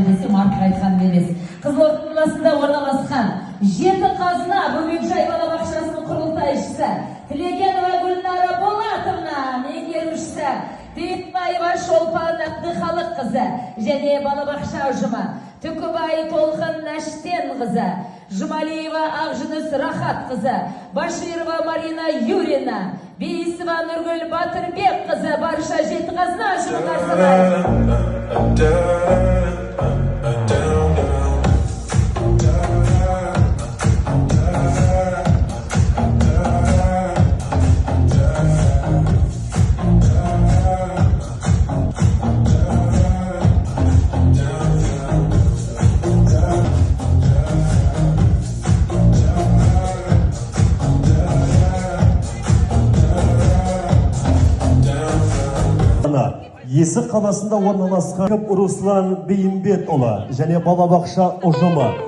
десем артық айтқан емес. Қызылорда облысында орналасқан Жеті Қазына бөбекжай балабақшасының құрылтайшысы Тілегенова Гүлнара Болатовна меңгерушісі Бекбаева Шолпан Әбдіхалыққызы және балабақша ұжымы Түкібай Толқын Нәштен қызы, Жұмалиева Ақжүніс Рахат қызы, Баширова Марина Юрина, Бейсова Нұргүл Батырбек қызы барша Жеті Қазына ұжымы Есік қаласында орналасқан Руслан Бейімбетұлы және балабақша ұжымы